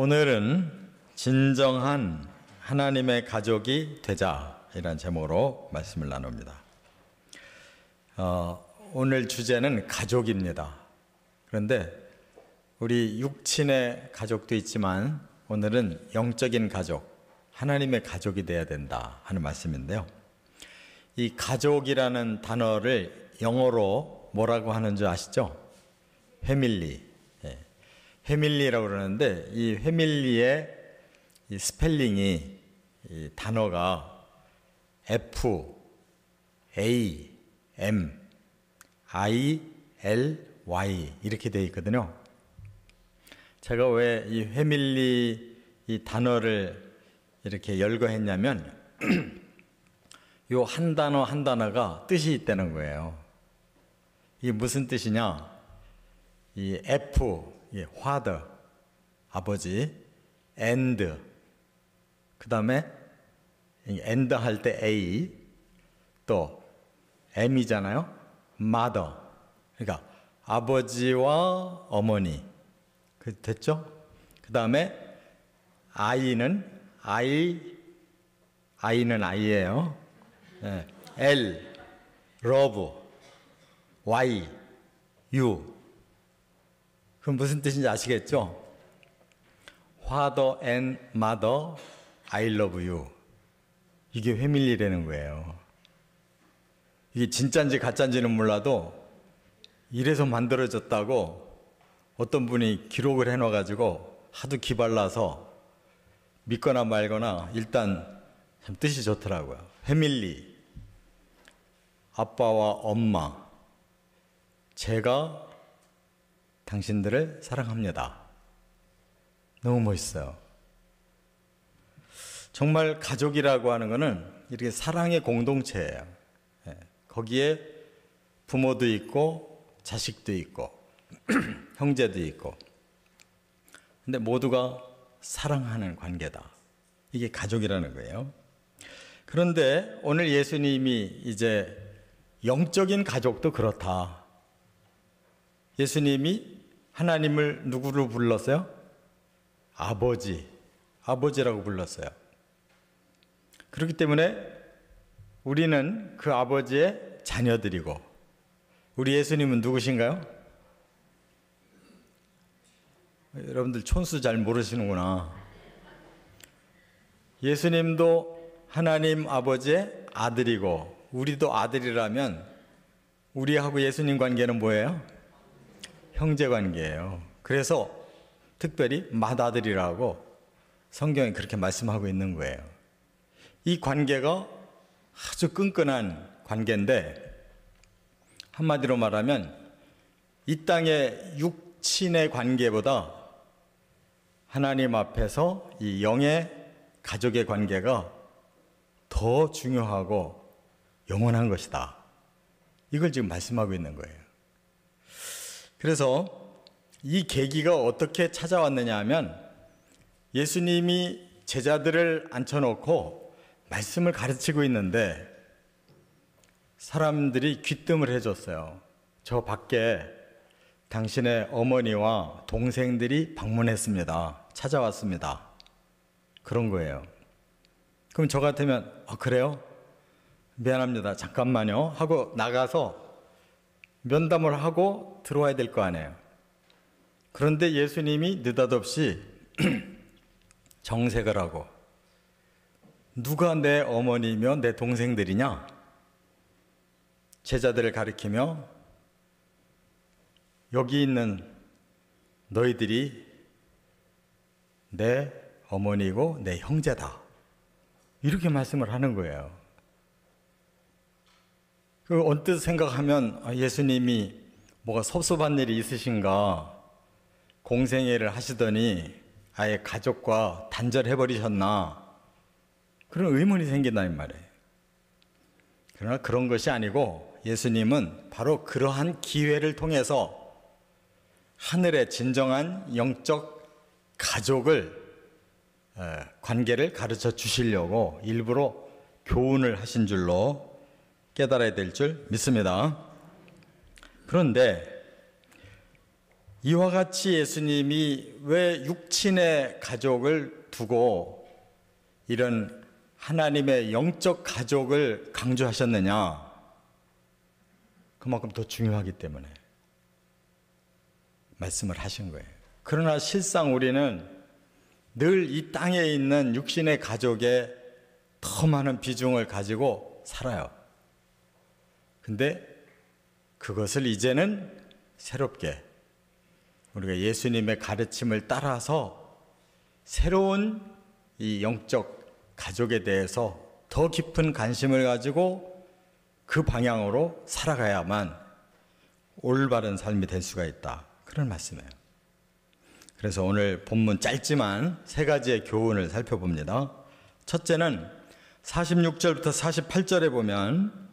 오늘은 진정한 하나님의 가족이 되자 이란 제목으로 말씀을 나눕니다. 오늘 주제는 가족입니다. 그런데 우리 육친의 가족도 있지만 오늘은 영적인 가족, 하나님의 가족이 되어야 된다 하는 말씀인데요. 이 가족이라는 단어를 영어로 뭐라고 하는 줄 아시죠? 패밀리. 패밀리라고 그러는데 이 패밀리의 이 스펠링이 이 단어가 F, A, M, I, L, Y 이렇게 되어 있거든요. 제가 왜 이 패밀리 이 단어를 이렇게 열거했냐면 요 한 단어 한 단어가 뜻이 있다는 거예요. 이게 무슨 뜻이냐? 이 F, father, 아버지, and, 그 다음에 and 할 때 A, 또 M이잖아요. mother, 그러니까 아버지와 어머니, 됐죠? 그 다음에 I는 I예요. L, love, Y, you. 그럼 무슨 뜻인지 아시겠죠? Father and Mother, I love you. 이게 패밀리라는 거예요. 이게 진짜인지 가짜인지는 몰라도 이래서 만들어졌다고 어떤 분이 기록을 해놔가지고 하도 기발나서 믿거나 말거나 일단 참 뜻이 좋더라고요. 패밀리, 아빠와 엄마, 제가 당신들을 사랑합니다. 너무 멋있어요. 정말 가족이라고 하는 것은 이렇게 사랑의 공동체예요. 거기에 부모도 있고 자식도 있고 형제도 있고, 근데 모두가 사랑하는 관계다. 이게 가족이라는 거예요. 그런데 오늘 예수님이 이제 영적인 가족도 그렇다. 예수님이 하나님을 누구로 불렀어요? 아버지라고 불렀어요. 그렇기 때문에 우리는 그 아버지의 자녀들이고, 우리 예수님은 누구신가요? 여러분들 촌수 잘 모르시는구나. 예수님도 하나님 아버지의 아들이고, 우리도 아들이라면 우리하고 예수님 관계는 뭐예요? 형제 관계예요. 그래서 특별히 맏아들이라고 성경에 그렇게 말씀하고 있는 거예요. 이 관계가 아주 끈끈한 관계인데, 한마디로 말하면 이 땅의 육친의 관계보다 하나님 앞에서 이 영의 가족의 관계가 더 중요하고 영원한 것이다. 이걸 지금 말씀하고 있는 거예요. 그래서 이 계기가 어떻게 찾아왔느냐 하면, 예수님이 제자들을 앉혀놓고 말씀을 가르치고 있는데 사람들이 귀뜸을 해줬어요. 저 밖에 당신의 어머니와 동생들이 방문했습니다. 찾아왔습니다. 그런 거예요. 그럼 저 같으면 그래요? 미안합니다. 잠깐만요 하고 나가서 면담을 하고 들어와야 될 거 아니에요. 그런데 예수님이 느닷없이 정색을 하고, 누가 내 어머니며 내 동생들이냐? 제자들을 가리키며 여기 있는 너희들이 내 어머니고 내 형제다. 이렇게 말씀을 하는 거예요. 그 언뜻 생각하면 예수님이 뭐가 섭섭한 일이 있으신가, 공생애를 하시더니 아예 가족과 단절해버리셨나, 그런 의문이 생긴다는 말이에요. 그러나 그런 것이 아니고 예수님은 바로 그러한 기회를 통해서 하늘의 진정한 영적 가족을, 관계를 가르쳐 주시려고 일부러 교훈을 하신 줄로 깨달아야 될 줄 믿습니다. 그런데 이와 같이 예수님이 왜 육친의 가족을 두고 이런 하나님의 영적 가족을 강조하셨느냐? 그만큼 더 중요하기 때문에 말씀을 하신 거예요. 그러나 실상 우리는 늘 이 땅에 있는 육신의 가족에 더 많은 비중을 가지고 살아요. 근데 그것을 이제는 새롭게 우리가 예수님의 가르침을 따라서 새로운 이 영적 가족에 대해서 더 깊은 관심을 가지고 그 방향으로 살아가야만 올바른 삶이 될 수가 있다. 그런 말씀이에요. 그래서 오늘 본문 짧지만 세 가지의 교훈을 살펴봅니다. 첫째는 46절부터 48절에 보면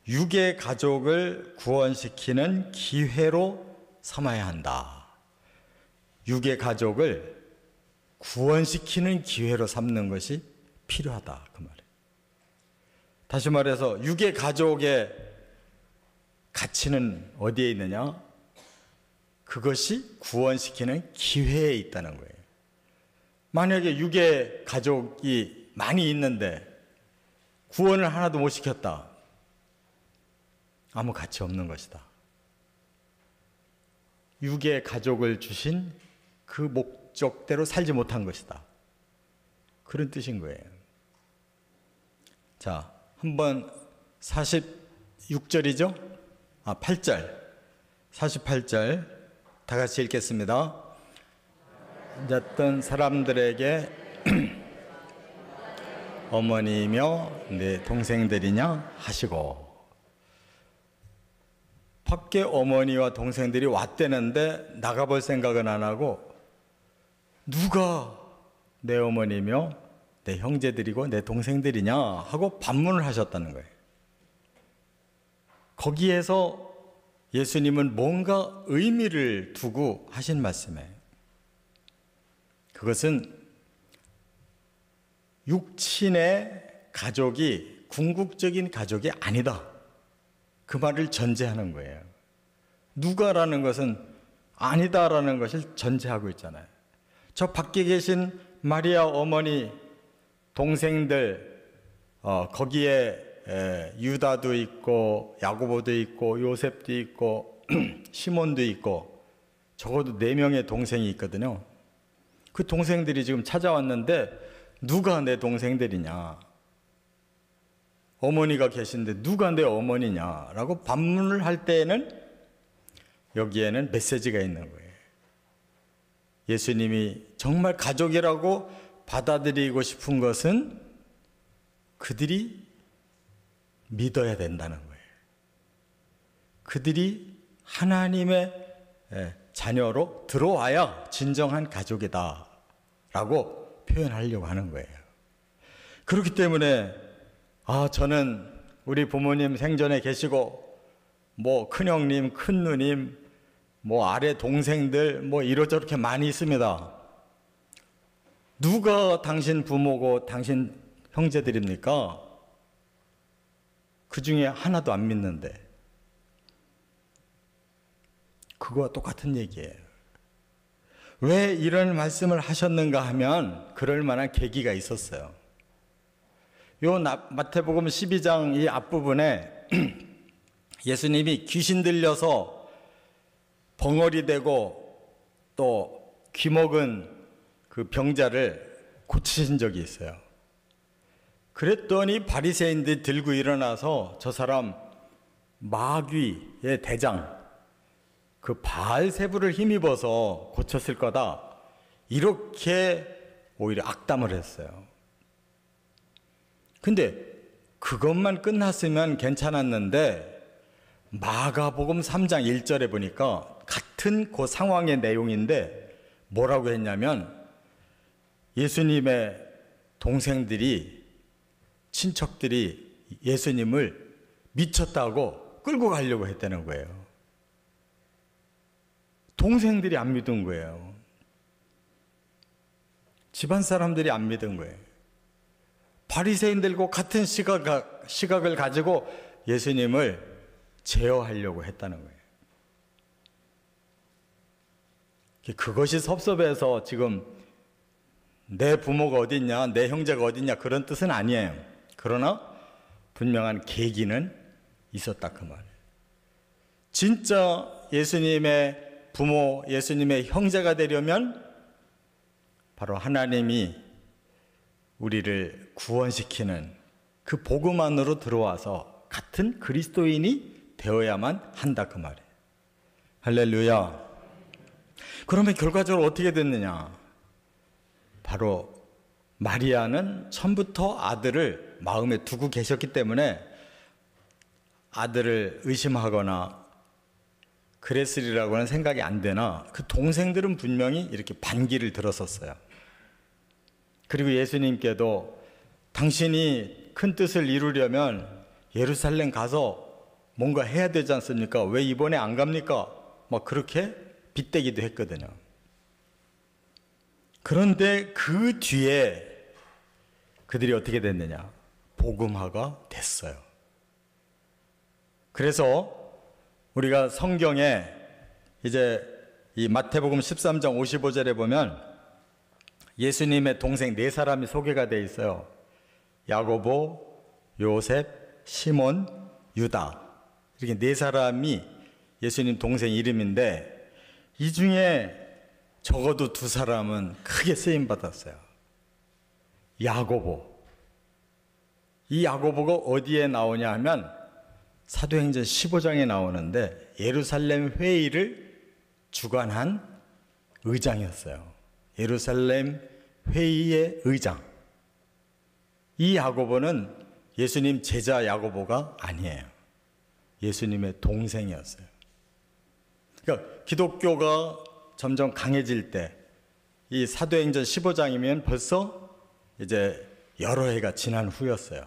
육의 가족을 구원시키는 기회로 삼아야 한다. 육의 가족을 구원시키는 기회로 삼는 것이 필요하다. 그 말이에요. 다시 말해서 육의 가족의 가치는 어디에 있느냐? 그것이 구원시키는 기회에 있다는 거예요. 만약에 육의 가족이 많이 있는데 구원을 하나도 못 시켰다. 아무 가치 없는 것이다. 육의 가족을 주신 그 목적대로 살지 못한 것이다. 그런 뜻인 거예요. 자, 한번 46절이죠? 8절. 48절. 다 같이 읽겠습니다. 앉았던 사람들에게 어머니이며 내 동생들이냐 하시고, 밖에 어머니와 동생들이 왔대는데 나가볼 생각은 안 하고 누가 내 어머니며 내 형제들이고 내 동생들이냐 하고 반문을 하셨다는 거예요. 거기에서 예수님은 뭔가 의미를 두고 하신 말씀이에요. 그것은 육친의 가족이 궁극적인 가족이 아니다. 그 말을 전제하는 거예요. 누가라는 것은 아니다라는 것을 전제하고 있잖아요. 저 밖에 계신 마리아 어머니, 동생들, 거기에 유다도 있고 야고보도 있고 요셉도 있고 시몬도 있고 적어도 4명의 동생이 있거든요. 그 동생들이 지금 찾아왔는데 누가 내 동생들이냐, 어머니가 계신데 누가 내 어머니냐라고 반문을 할 때에는 여기에는 메시지가 있는 거예요. 예수님이 정말 가족이라고 받아들이고 싶은 것은 그들이 믿어야 된다는 거예요. 그들이 하나님의 자녀로 들어와야 진정한 가족이다 라고 표현하려고 하는 거예요. 그렇기 때문에 저는 우리 부모님 생전에 계시고 뭐 큰형님, 큰누님, 뭐 아래 동생들 뭐 이러저렇게 많이 있습니다. 누가 당신 부모고 당신 형제들입니까? 그 중에 하나도 안 믿는데. 그거와 똑같은 얘기예요. 왜 이런 말씀을 하셨는가 하면 그럴 만한 계기가 있었어요. 요 마태복음 12장 이 앞부분에 예수님이 귀신 들려서 벙어리 되고 또 귀먹은 그 병자를 고치신 적이 있어요. 그랬더니 바리새인들이 들고 일어나서 저 사람 마귀의 대장, 그 바알세부를 힘입어서 고쳤을 거다, 이렇게 오히려 악담을 했어요. 근데 그것만 끝났으면 괜찮았는데 마가복음 3장 1절에 보니까 같은 그 상황의 내용인데 뭐라고 했냐면 예수님의 동생들이, 친척들이 예수님을 미쳤다고 끌고 가려고 했다는 거예요. 동생들이 안 믿은 거예요. 집안 사람들이 안 믿은 거예요. 바리새인들과 같은 시각을 가지고 예수님을 제어하려고 했다는 거예요. 그것이 섭섭해서 지금 내 부모가 어딨냐, 내 형제가 어딨냐 그런 뜻은 아니에요. 그러나 분명한 계기는 있었다 그 말이에요. 진짜 예수님의 부모, 예수님의 형제가 되려면 바로 하나님이 우리를 구원시키는 그 복음 안으로 들어와서 같은 그리스도인이 되어야만 한다 그 말이에요. 할렐루야. 그러면 결과적으로 어떻게 됐느냐? 바로 마리아는 처음부터 아들을 마음에 두고 계셨기 때문에 아들을 의심하거나 그랬으리라고는 생각이 안 되나 그 동생들은 분명히 이렇게 반기를 들었었어요. 그리고 예수님께도 당신이 큰 뜻을 이루려면 예루살렘 가서 뭔가 해야 되지 않습니까? 왜 이번에 안 갑니까? 막 그렇게 빗대기도 했거든요. 그런데 그 뒤에 그들이 어떻게 됐느냐? 복음화가 됐어요. 그래서 우리가 성경에 이제 이 마태복음 13장 55절에 보면 예수님의 동생 네 사람이 소개가 되어 있어요. 야고보, 요셉, 시몬, 유다. 이렇게 네 사람이 예수님 동생 이름인데 이 중에 적어도 두 사람은 크게 쓰임 받았어요. 야고보. 이 야고보가 어디에 나오냐 하면 사도행전 15장에 나오는데 예루살렘 회의를 주관한 의장이었어요. 예루살렘 회의의 의장. 이 야고보는 예수님 제자 야고보가 아니에요. 예수님의 동생이었어요. 그러니까 기독교가 점점 강해질 때 이 사도행전 15장이면 벌써 이제 여러 해가 지난 후였어요.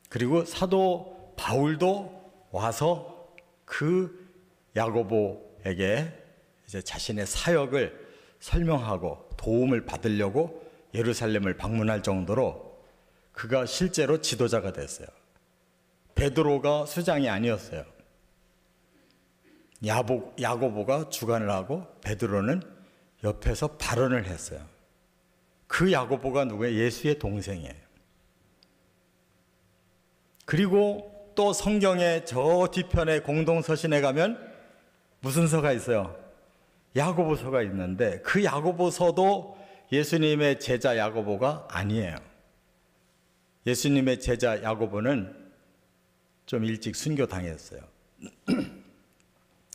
그리고 사도 바울도 와서 그 야고보에게 이제 자신의 사역을 설명하고 도움을 받으려고 예루살렘을 방문할 정도로 그가 실제로 지도자가 됐어요. 베드로가 수장이 아니었어요. 야고보가 주관을 하고 베드로는 옆에서 발언을 했어요. 그 야고보가 누구예요? 예수의 동생이에요. 그리고 또 성경의 저 뒤편에 공동서신에 가면 무슨 서가 있어요? 야고보서가 있는데 그 야고보서도 예수님의 제자 야고보가 아니에요. 예수님의 제자 야고보는 좀 일찍 순교당했어요.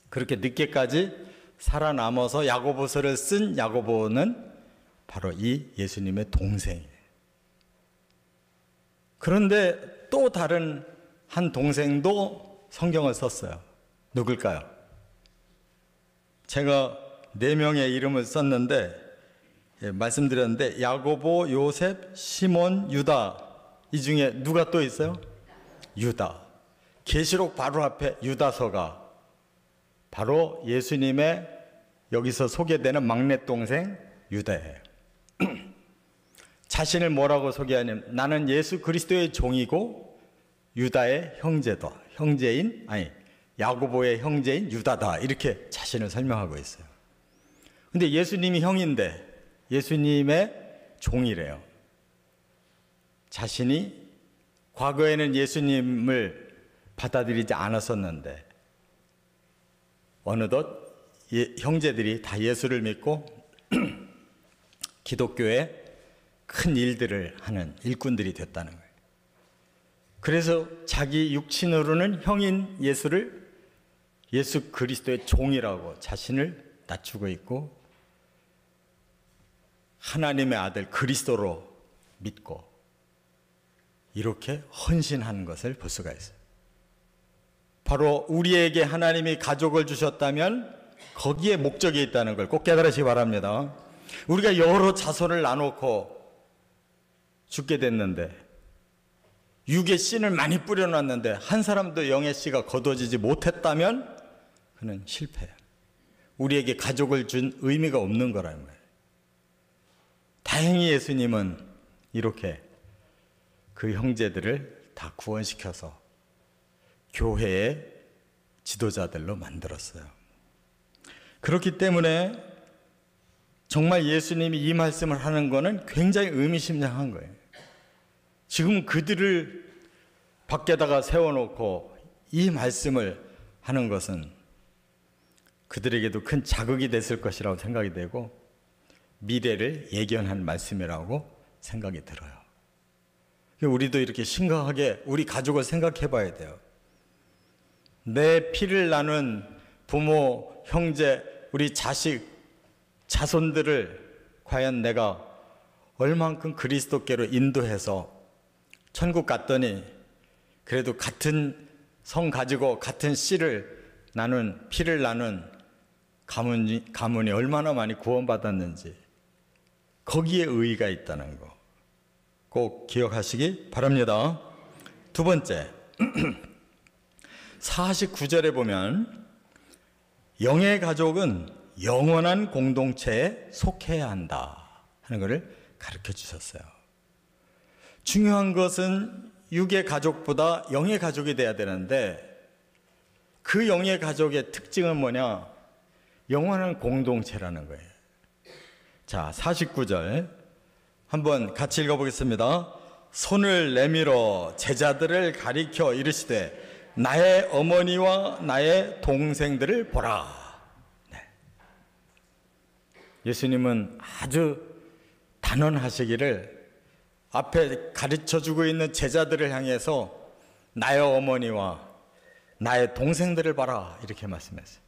그렇게 늦게까지 살아남아서 야고보서를 쓴 야고보는 바로 이 예수님의 동생이에요. 그런데 또 다른 한 동생도 성경을 썼어요. 누굴까요? 제가 4명의 이름을 썼는데 말씀드렸는데 야고보, 요셉, 시몬, 유다 이 중에 누가 또 있어요? 유다. 계시록 바로 앞에 유다서가 바로 예수님의 여기서 소개되는 막내 동생 유다예요. 자신을 뭐라고 소개하냐면 나는 예수 그리스도의 종이고 유다의 형제다. 야고보의 형제인 유다다. 이렇게 자신을 설명하고 있어요. 근데 예수님이 형인데 예수님의 종이래요. 자신이 과거에는 예수님을 받아들이지 않았었는데 어느덧 형제들이 다 예수를 믿고 기독교에 큰 일들을 하는 일꾼들이 됐다는 거예요. 그래서 자기 육신으로는 형인 예수를 예수 그리스도의 종이라고 자신을 낮추고 있고 하나님의 아들 그리스도로 믿고 이렇게 헌신하는 것을 볼 수가 있어요. 바로 우리에게 하나님이 가족을 주셨다면 거기에 목적이 있다는 걸 꼭 깨달으시기 바랍니다. 우리가 여러 자손을 나놓고 죽게 됐는데 육의 씨를 많이 뿌려놨는데 한 사람도 영의 씨가 거둬지지 못했다면 그는 실패야. 우리에게 가족을 준 의미가 없는 거라는 거예요. 다행히 예수님은 이렇게 그 형제들을 다 구원시켜서 교회의 지도자들로 만들었어요. 그렇기 때문에 정말 예수님이 이 말씀을 하는 거는 굉장히 의미심장한 거예요. 지금 그들을 밖에다가 세워놓고 이 말씀을 하는 것은 그들에게도 큰 자극이 됐을 것이라고 생각이 되고 미래를 예견한 말씀이라고 생각이 들어요. 우리도 이렇게 심각하게 우리 가족을 생각해 봐야 돼요. 내 피를 나눈 부모, 형제, 우리 자식, 자손들을 과연 내가 얼만큼 그리스도께로 인도해서 천국 갔더니 그래도 같은 성 가지고 같은 씨를 나눈, 피를 나눈 가문이 얼마나 많이 구원받았는지 거기에 의의가 있다는 거 꼭 기억하시기 바랍니다. 두 번째, 49절에 보면 영의 가족은 영원한 공동체에 속해야 한다 하는 것을 가르쳐 주셨어요. 중요한 것은 육의 가족보다 영의 가족이 돼야 되는데 그 영의 가족의 특징은 뭐냐? 영원한 공동체라는 거예요. 자, 49절 한번 같이 읽어보겠습니다. 손을 내밀어 제자들을 가리켜 이르시되 나의 어머니와 나의 동생들을 보라. 네. 예수님은 아주 단언하시기를 앞에 가르쳐주고 있는 제자들을 향해서 나의 어머니와 나의 동생들을 봐라 이렇게 말씀했어요.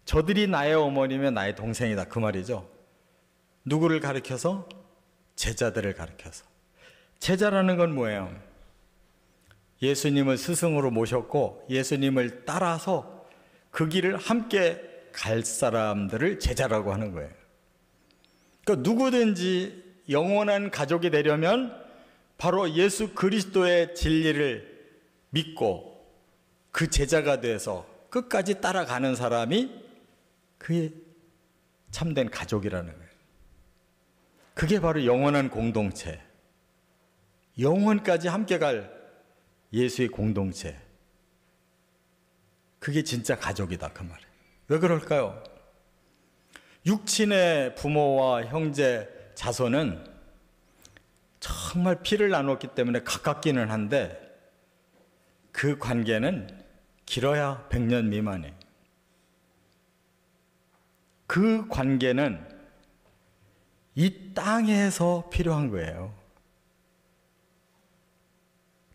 저들이 나의 어머니면 나의 동생이다 그 말이죠. 누구를 가리켜서? 제자들을 가리켜서. 제자라는 건 뭐예요? 예수님을 스승으로 모셨고 예수님을 따라서 그 길을 함께 갈 사람들을 제자라고 하는 거예요. 그러니까 누구든지 영원한 가족이 되려면 바로 예수 그리스도의 진리를 믿고 그 제자가 돼서 끝까지 따라가는 사람이 그게 참된 가족이라는 거예요. 그게 바로 영원한 공동체, 영원까지 함께 갈 예수의 공동체, 그게 진짜 가족이다 그 말이에요. 왜 그럴까요? 육친의 부모와 형제, 자손은 정말 피를 나눴기 때문에 가깝기는 한데 그 관계는 길어야 100년 미만이에요. 그 관계는 이 땅에서 필요한 거예요.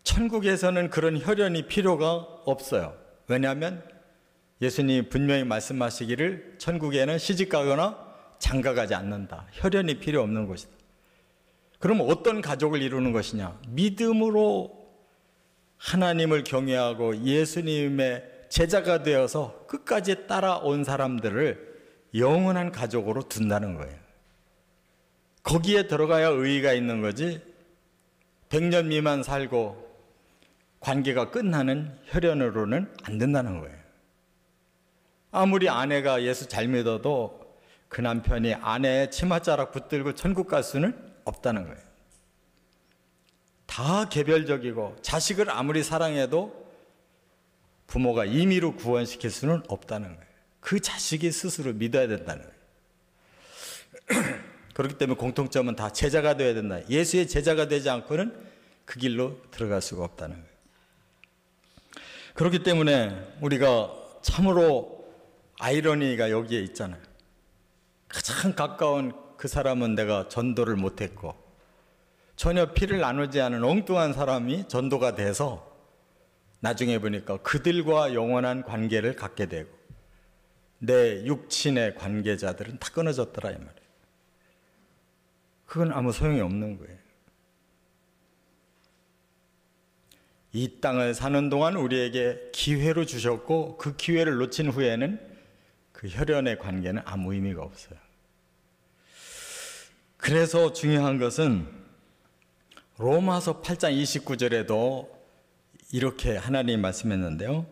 천국에서는 그런 혈연이 필요가 없어요. 왜냐하면 예수님이 분명히 말씀하시기를 천국에는 시집가거나 장가가지 않는다. 혈연이 필요 없는 곳이다. 그럼 어떤 가족을 이루는 것이냐? 믿음으로 하나님을 경외하고 예수님의 제자가 되어서 끝까지 따라온 사람들을 영원한 가족으로 둔다는 거예요. 거기에 들어가야 의의가 있는 거지 100년 미만 살고 관계가 끝나는 혈연으로는 안 된다는 거예요. 아무리 아내가 예수 잘 믿어도 그 남편이 아내의 치맛자락 붙들고 천국 갈 수는 없다는 거예요. 다 개별적이고 자식을 아무리 사랑해도 부모가 임의로 구원시킬 수는 없다는 거예요. 그 자식이 스스로 믿어야 된다는 거예요. 그렇기 때문에 공통점은 다 제자가 되어야 된다. 예수의 제자가 되지 않고는 그 길로 들어갈 수가 없다는 거예요. 그렇기 때문에 우리가 참으로 아이러니가 여기에 있잖아요. 가장 가까운 그 사람은 내가 전도를 못했고 전혀 피를 나누지 않은 엉뚱한 사람이 전도가 돼서 나중에 보니까 그들과 영원한 관계를 갖게 되고 내 육친의 관계자들은 다 끊어졌더라 이 말이에요. 그건 아무 소용이 없는 거예요. 이 땅을 사는 동안 우리에게 기회로 주셨고 그 기회를 놓친 후에는 그 혈연의 관계는 아무 의미가 없어요. 그래서 중요한 것은 로마서 8장 29절에도 이렇게 하나님이 말씀했는데요.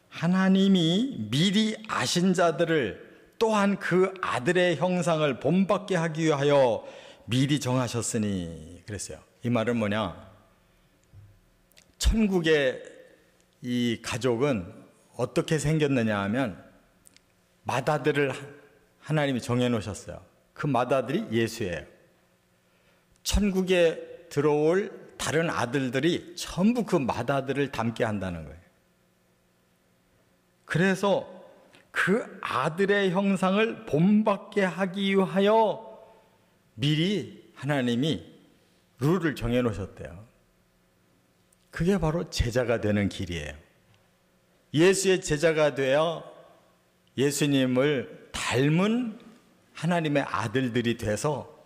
하나님이 미리 아신 자들을 또한 그 아들의 형상을 본받게 하기 위하여 미리 정하셨으니 그랬어요. 이 말은 뭐냐? 천국의 이 가족은 어떻게 생겼느냐 하면 맏아들을 하나님이 정해놓으셨어요. 그 맏아들이 예수예요. 천국에 들어올 다른 아들들이 전부 그 맏아들을 닮게 한다는 거예요. 그래서 그 아들의 형상을 본받게 하기 위하여 미리 하나님이 룰을 정해놓으셨대요. 그게 바로 제자가 되는 길이에요. 예수의 제자가 되어 예수님을 닮은 하나님의 아들들이 돼서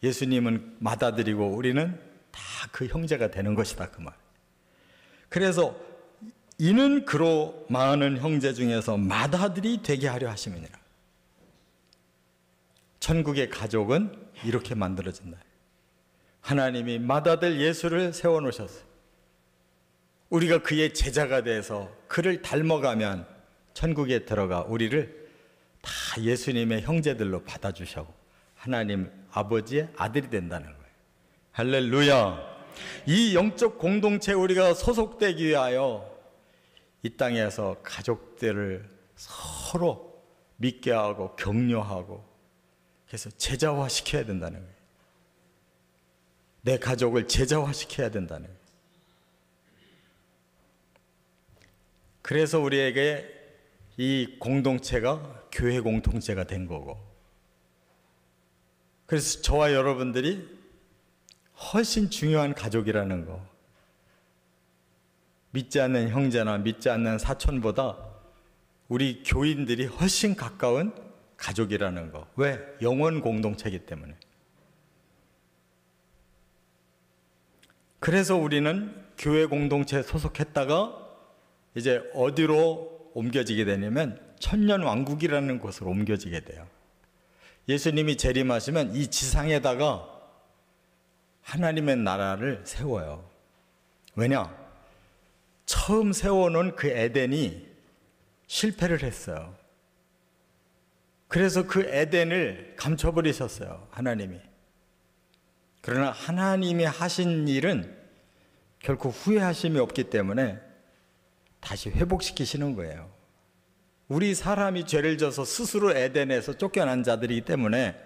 예수님은 맏아들이고 우리는 다 그 형제가 되는 것이다, 그 말. 그래서 이는 그로 많은 형제 중에서 맏아들이 되게 하려 하심이니라. 천국의 가족은 이렇게 만들어진다. 하나님이 맏아들 예수를 세워놓으셨어요. 우리가 그의 제자가 돼서 그를 닮아가면 천국에 들어가 우리를 다 예수님의 형제들로 받아주셔고 하나님 아버지의 아들이 된다는 거예요. 할렐루야. 이 영적 공동체에 우리가 소속되기 위하여 이 땅에서 가족들을 서로 믿게 하고 격려하고 그래서 제자화 시켜야 된다는 거예요. 내 가족을 제자화 시켜야 된다는 거예요. 그래서 우리에게 이 공동체가 교회 공동체가 된 거고, 그래서 저와 여러분들이 훨씬 중요한 가족이라는 거, 믿지 않는 형제나 믿지 않는 사촌보다 우리 교인들이 훨씬 가까운 가족이라는 거. 왜? 영원 공동체이기 때문에. 그래서 우리는 교회 공동체에 소속했다가 이제 어디로 옮겨지게 되냐면 천년왕국이라는 곳으로 옮겨지게 돼요. 예수님이 재림하시면 이 지상에다가 하나님의 나라를 세워요. 왜냐? 처음 세워놓은 그 에덴이 실패를 했어요. 그래서 그 에덴을 감춰버리셨어요, 하나님이. 그러나 하나님이 하신 일은 결코 후회하심이 없기 때문에 다시 회복시키시는 거예요. 우리 사람이 죄를 져서 스스로 에덴에서 쫓겨난 자들이기 때문에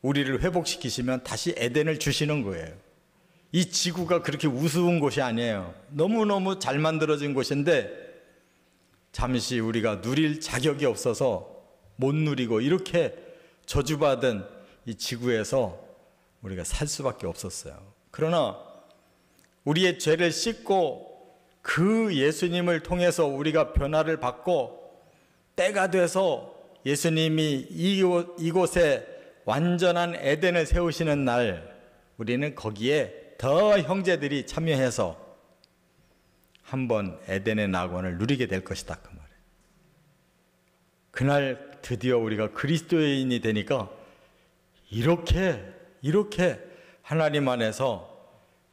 우리를 회복시키시면 다시 에덴을 주시는 거예요. 이 지구가 그렇게 우스운 곳이 아니에요. 너무너무 잘 만들어진 곳인데 잠시 우리가 누릴 자격이 없어서 못 누리고 이렇게 저주받은 이 지구에서 우리가 살 수밖에 없었어요. 그러나 우리의 죄를 씻고 그 예수님을 통해서 우리가 변화를 받고 때가 돼서 예수님이 이곳에 완전한 에덴을 세우시는 날 우리는 거기에 더 형제들이 참여해서 한번 에덴의 낙원을 누리게 될 것이다, 그 말이에요. 그날 드디어 우리가 그리스도인이 되니까 이렇게 하나님 안에서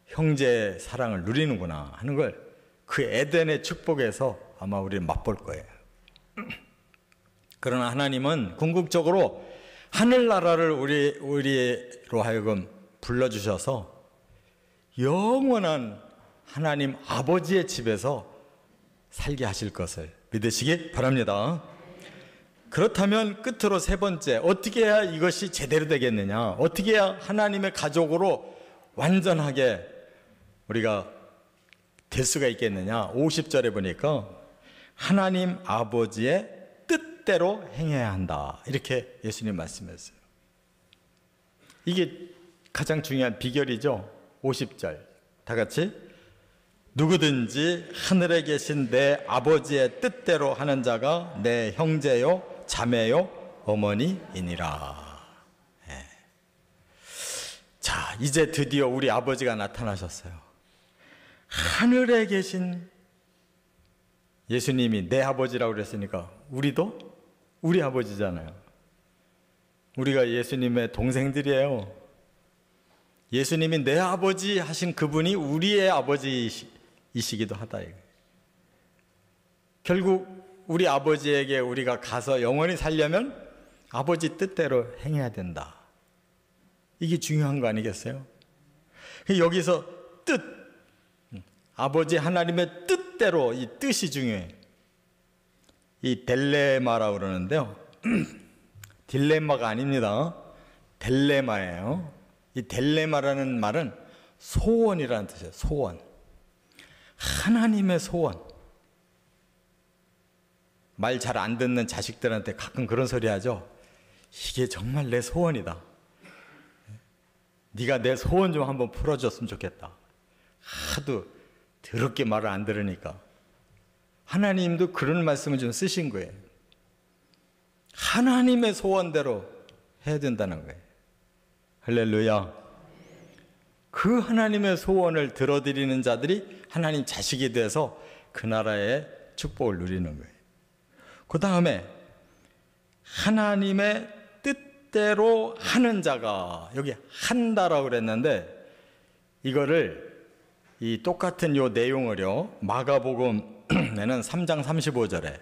형제의 사랑을 누리는구나 하는 걸 그 에덴의 축복에서 아마 우리는 맛볼 거예요. 그러나 하나님은 궁극적으로 하늘나라를 우리로 하여금 불러주셔서 영원한 하나님 아버지의 집에서 살게 하실 것을 믿으시기 바랍니다. 그렇다면 끝으로 세 번째, 어떻게 해야 이것이 제대로 되겠느냐? 어떻게 해야 하나님의 가족으로 완전하게 우리가 될 수가 있겠느냐? 50절에 보니까 하나님 아버지의 뜻대로 행해야 한다, 이렇게 예수님 말씀했어요. 이게 가장 중요한 비결이죠. 50절 다 같이, 누구든지 하늘에 계신 내 아버지의 뜻대로 하는 자가 내 형제요 자매요 어머니이니라. 네. 자, 이제 드디어 우리 아버지가 나타나셨어요. 하늘에 계신 예수님이 내 아버지라고 그랬으니까 우리도 우리 아버지잖아요. 우리가 예수님의 동생들이에요. 예수님이 내 아버지 하신 그분이 우리의 아버지이시기도 하다. 결국 우리 아버지에게 우리가 가서 영원히 살려면 아버지 뜻대로 행해야 된다. 이게 중요한 거 아니겠어요? 여기서 뜻, 아버지 하나님의 뜻대로, 이 뜻이 중요해. 이 딜레마라고 그러는데요. 딜레마가 아닙니다. 딜레마예요. 이 딜레마라는 말은 소원이라는 뜻이에요. 소원. 하나님의 소원. 말 잘 안 듣는 자식들한테 가끔 그런 소리 하죠. 이게 정말 내 소원이다. 네가 내 소원 좀 한번 풀어줬으면 좋겠다. 하도 더럽게 말을 안 들으니까. 하나님도 그런 말씀을 좀 쓰신 거예요. 하나님의 소원대로 해야 된다는 거예요. 할렐루야. 그 하나님의 소원을 들어드리는 자들이 하나님 자식이 돼서 그 나라의 축복을 누리는 거예요. 그 다음에 하나님의 뜻대로 하는 자가, 여기 한다라고 그랬는데, 이거를 이 똑같은 요 내용을요, 마가복음에는 3장 35절에,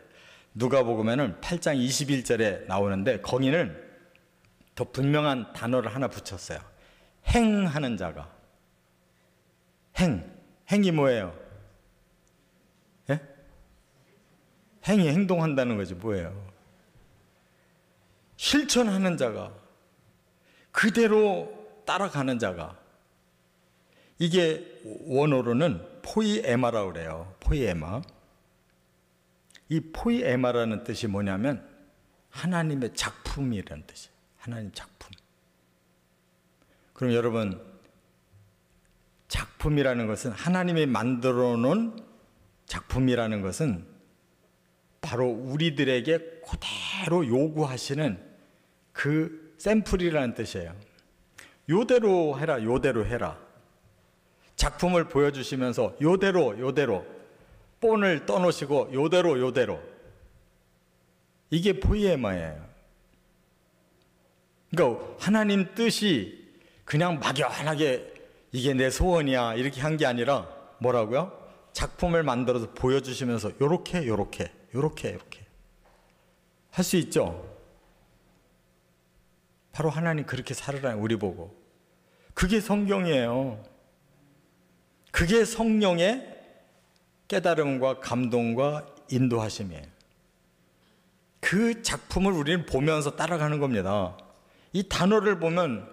누가복음에는 8장 21절에 나오는데, 거기는 더 분명한 단어를 하나 붙였어요. 행하는 자가. 행이 뭐예요? 예? 행이 행동한다는 거지 뭐예요? 실천하는 자가, 그대로 따라가는 자가. 이게 원어로는 포이에마라고 그래요. 포이에마. 이 포이에마라는 뜻이 뭐냐면 하나님의 작품이라는 뜻이에요. 하나님 작품. 그럼 여러분, 작품이라는 것은, 하나님이 만들어 놓은 작품이라는 것은 바로 우리들에게 그대로 요구하시는 그 샘플이라는 뜻이에요. 요대로 해라, 요대로 해라. 작품을 보여주시면서 요대로 본을 떠놓으시고 요대로. 이게 포이에마예요. 그러니까 하나님 뜻이 그냥 막연하게 이게 내 소원이야 이렇게 한 게 아니라 뭐라고요? 작품을 만들어서 보여주시면서 요렇게 할 수 있죠. 바로 하나님 그렇게 살으라, 우리 보고. 그게 성경이에요. 그게 성령의 깨달음과 감동과 인도하심이에요. 그 작품을 우리는 보면서 따라가는 겁니다. 이 단어를 보면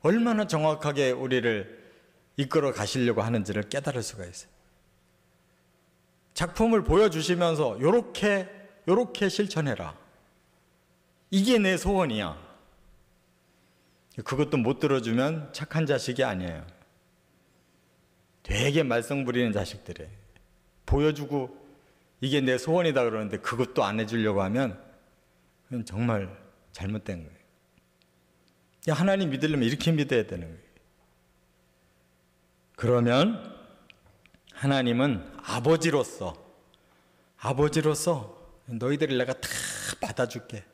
얼마나 정확하게 우리를 이끌어 가시려고 하는지를 깨달을 수가 있어요. 작품을 보여주시면서 요렇게 실천해라. 이게 내 소원이야. 그것도 못 들어주면 착한 자식이 아니에요. 되게 말썽 부리는 자식들이에요. 보여주고 이게 내 소원이다 그러는데 그것도 안 해주려고 하면 그건 정말 잘못된 거예요. 하나님 믿으려면 이렇게 믿어야 되는 거예요. 그러면 하나님은 아버지로서 너희들을 내가 다 받아줄게.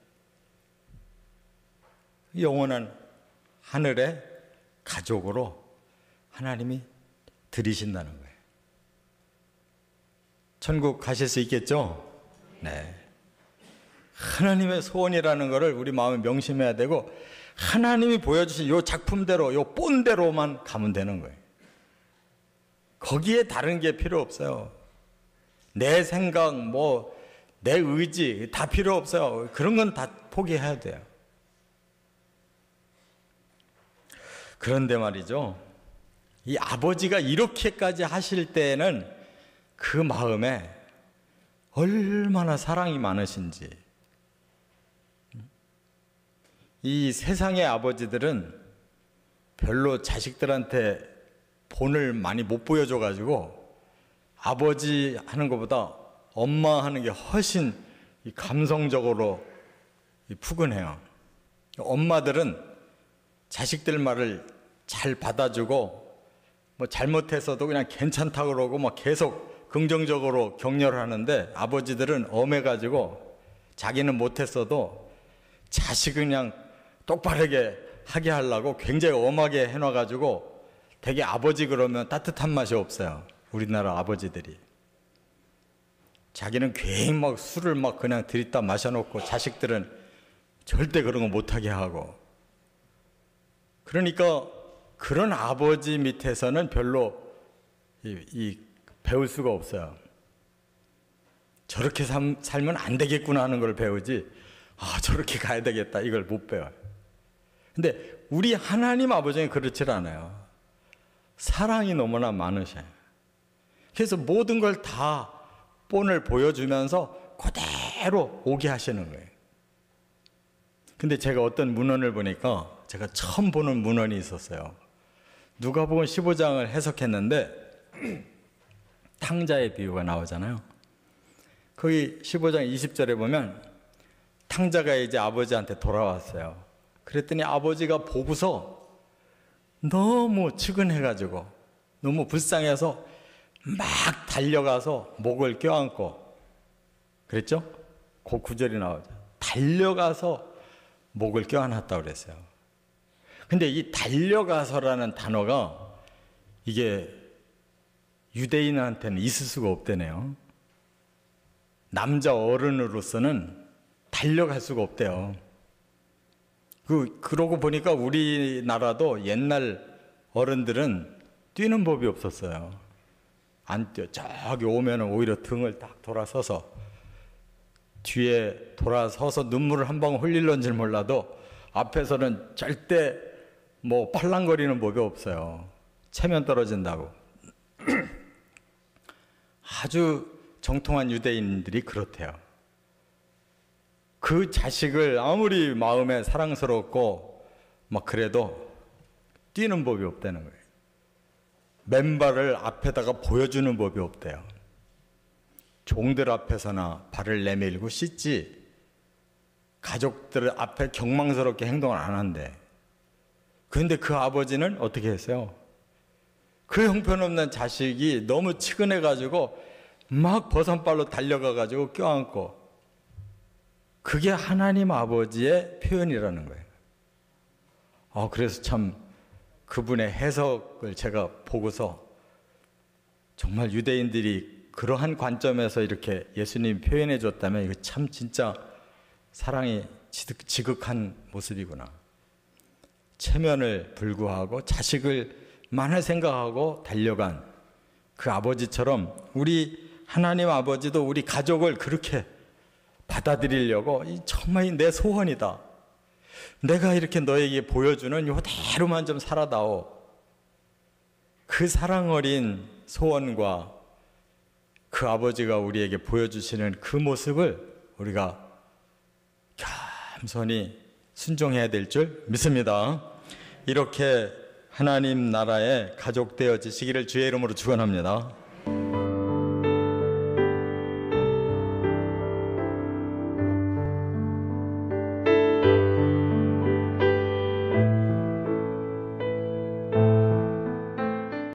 영원한 하늘의 가족으로 하나님이 들이신다는 거예요. 천국 가실 수 있겠죠? 네. 하나님의 소원이라는 것을 우리 마음에 명심해야 되고, 하나님이 보여주신 요 작품대로, 요 본대로만 가면 되는 거예요. 거기에 다른 게 필요 없어요. 내 생각, 내 의지 다 필요 없어요. 그런 건 다 포기해야 돼요. 그런데 말이죠, 이 아버지가 이렇게까지 하실 때에는 그 마음에 얼마나 사랑이 많으신지. 이 세상의 아버지들은 별로 자식들한테 본을 많이 못 보여줘가지고 아버지 하는 것보다 엄마 하는 게 훨씬 감성적으로 푸근해요. 엄마들은 자식들 말을 잘 받아주고 잘못했어도 그냥 괜찮다고 그러고 계속 긍정적으로 격려를 하는데, 아버지들은 엄해가지고 자기는 못했어도 자식은 그냥 똑바르게 하게 하려고 굉장히 엄하게 해놔가지고 되게 아버지 그러면 따뜻한 맛이 없어요. 우리나라 아버지들이. 자기는 괜히 술을 그냥 들이다 마셔놓고 자식들은 절대 그런 거 못하게 하고. 그러니까 그런 아버지 밑에서는 별로 배울 수가 없어요. 저렇게 살면 안 되겠구나 하는 걸 배우지, 저렇게 가야 되겠다 이걸 못 배워요. 근데 우리 하나님 아버지는 그렇지 않아요. 사랑이 너무나 많으셔요. 그래서 모든 걸 다 본을 보여주면서 그대로 오게 하시는 거예요. 근데 제가 어떤 문헌을 보니까 제가 처음 보는 문헌이 있었어요. 누가복음 15장을 해석했는데 탕자의 비유가 나오잖아요. 거기 15장 20절에 보면 탕자가 이제 아버지한테 돌아왔어요. 그랬더니 아버지가 보고서 너무 측은해가지고 너무 불쌍해서 막 달려가서 목을 껴안고, 그랬죠? 그 구절이 나오죠. 달려가서 목을 껴안았다고 그랬어요. 근데 이 달려가서라는 단어가 이게 유대인한테는 있을 수가 없대네요. 남자 어른으로서는 달려갈 수가 없대요. 그러고 보니까 우리나라도 옛날 어른들은 뛰는 법이 없었어요. 안 뛰어. 저기 오면 오히려 등을 딱 돌아서서 뒤에 돌아서서 눈물을 한 방울 흘릴런지 몰라도 앞에서는 절대 뭐 팔랑거리는 법이 없어요. 체면 떨어진다고. 아주 정통한 유대인들이 그렇대요. 그 자식을 아무리 마음에 사랑스럽고 막 그래도 뛰는 법이 없다는 거예요. 맨발을 앞에다가 보여주는 법이 없대요. 종들 앞에서나 발을 내밀고 씻지 가족들 앞에 경망스럽게 행동을 안 한대. 그런데 그 아버지는 어떻게 했어요? 그 형편없는 자식이 너무 측은해가지고 막 버선발로 달려가가지고 껴안고, 그게 하나님 아버지의 표현이라는 거예요. 그래서 참 그분의 해석을 제가 보고서 정말 유대인들이 그러한 관점에서 이렇게 예수님 표현해 줬다면 이거 참 진짜 사랑이 지극한 모습이구나. 체면을 불구하고 자식을 만을 생각하고 달려간 그 아버지처럼 우리 하나님 아버지도 우리 가족을 그렇게 받아들이려고 정말 내 소원이다. 내가 이렇게 너에게 보여주는 이대로만 좀 살아다오. 그 사랑 어린 소원과 그 아버지가 우리에게 보여주시는 그 모습을 우리가 겸손히 순종해야 될 줄 믿습니다. 이렇게 하나님 나라에 가족 되어지시기를 주의 이름으로 축원합니다.